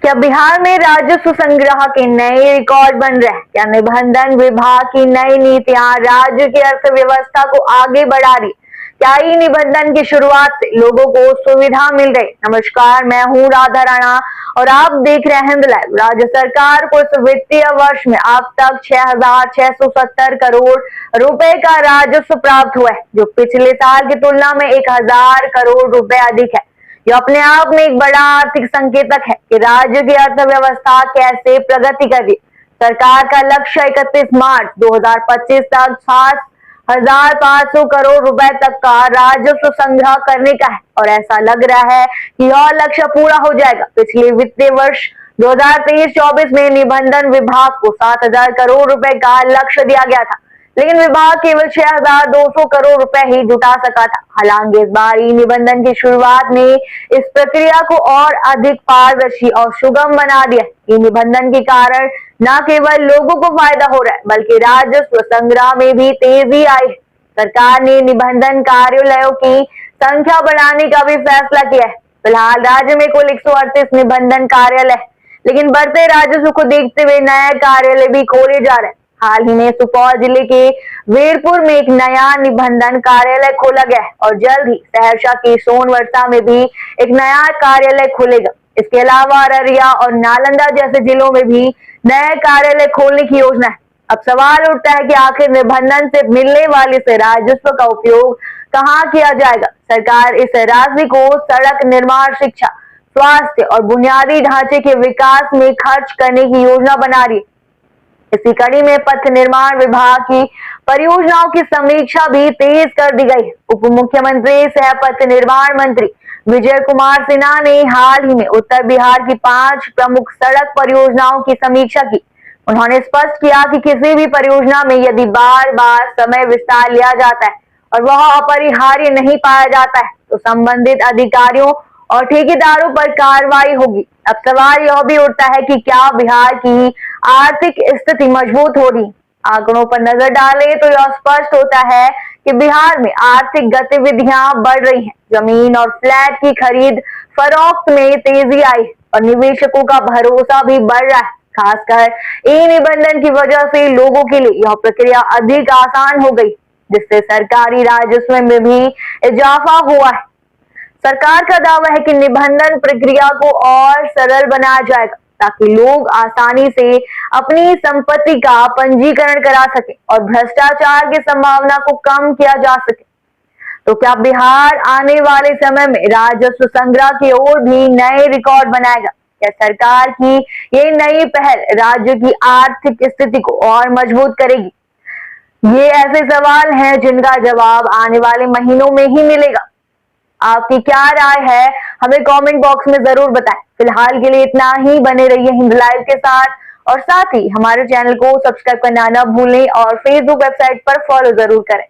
क्या बिहार में राजस्व संग्रह के नए रिकॉर्ड बन रहे हैं? क्या निबंधन विभाग की नई नीतियां राज्य की अर्थव्यवस्था को आगे बढ़ा रही? क्या ई निबंधन की शुरुआत से लोगों को सुविधा मिल गई? नमस्कार, मैं हूं राधा राणा और आप देख रहे हैं हिंद लाइव। राज्य सरकार को इस वित्तीय वर्ष में अब तक 6,670 करोड़ रुपए का राजस्व प्राप्त हुआ है, जो पिछले साल की तुलना में 1,000 करोड़ रुपए अधिक है। यह अपने आप में एक बड़ा आर्थिक संकेतक है कि राज्य की अर्थव्यवस्था कैसे प्रगति कर रही है। सरकार का लक्ष्य 31 मार्च 2025 तक 7,500 करोड़ रुपए तक का राजस्व संग्रह करने का है और ऐसा लग रहा है कि यह लक्ष्य पूरा हो जाएगा। पिछले वित्तीय वर्ष 2023-24 में निबंधन विभाग को 7,000 करोड़ रुपए का लक्ष्य दिया गया था, लेकिन विभाग केवल 6,200 करोड़ रुपए ही जुटा सका था। हालांकि इस बार ई निबंधन की शुरुआत ने इस प्रक्रिया को और अधिक पारदर्शी और सुगम बना दिया। ई निबंधन के कारण न केवल लोगों को फायदा हो रहा है, बल्कि राजस्व संग्रह में भी तेजी आई है। सरकार ने निबंधन कार्यालयों की संख्या बढ़ाने का भी फैसला किया है। फिलहाल राज्य में कुल 138 निबंधन कार्यालय है, लेकिन बढ़ते राजस्व को देखते हुए नए कार्यालय भी खोले जा रहे हैं। हाल ही में सुपौल जिले के वीरपुर में एक नया निबंधन कार्यालय खोला गया है और जल्द ही सहरसा के सोनवर्षा में भी एक नया कार्यालय खुलेगा। इसके अलावा अररिया और नालंदा जैसे जिलों में भी नए कार्यालय खोलने की योजना है। अब सवाल उठता है कि आखिर निबंधन से मिलने वाले इस राजस्व का उपयोग कहाँ किया जाएगा? सरकार इस राशि को सड़क निर्माण, शिक्षा, स्वास्थ्य और बुनियादी ढांचे के विकास में खर्च करने की योजना बना रही है। इसी कड़ी में पथ निर्माण विभाग की परियोजनाओं की समीक्षा भी तेज कर दी गई है। उप मुख्यमंत्री सह पथ निर्माण मंत्री विजय कुमार सिन्हा ने हाल ही में उत्तर बिहार की 5 प्रमुख सड़क परियोजनाओं की समीक्षा की। उन्होंने स्पष्ट किया कि किसी भी परियोजना में यदि बार बार समय विस्तार लिया जाता है और वह अपरिहार्य नहीं पाया जाता है, तो संबंधित अधिकारियों और ठेकेदारों पर कार्रवाई होगी। अब सवाल यह भी उठता है कि क्या बिहार की आर्थिक स्थिति मजबूत हो रही? आंकड़ों पर नजर डालें तो यह स्पष्ट होता है कि बिहार में आर्थिक गतिविधियां बढ़ रही हैं। जमीन और फ्लैट की खरीद फरोख्त में तेजी आई और निवेशकों का भरोसा भी बढ़ रहा है। खासकर ई निबंधन की वजह से लोगों के लिए यह प्रक्रिया अधिक आसान हो गई, जिससे सरकारी राजस्व में भी इजाफा हुआ है। सरकार का दावा है कि निबंधन प्रक्रिया को और सरल बनाया जाएगा, ताकि लोग आसानी से अपनी संपत्ति का पंजीकरण करा सके और भ्रष्टाचार की संभावना को कम किया जा सके। तो क्या बिहार आने वाले समय में राजस्व संग्रह की ओर भी नए रिकॉर्ड बनाएगा? क्या सरकार की ये नई पहल राज्य की आर्थिक स्थिति को और मजबूत करेगी? ये ऐसे सवाल हैं जिनका जवाब आने वाले महीनों में ही मिलेगा। आपकी क्या राय है, हमें कमेंट बॉक्स में जरूर बताएं। फिलहाल के लिए इतना ही। बने रहिए हिंद लाइव के साथ और साथ ही हमारे चैनल को सब्सक्राइब करना न भूलें और फेसबुक वेबसाइट पर फॉलो जरूर करें।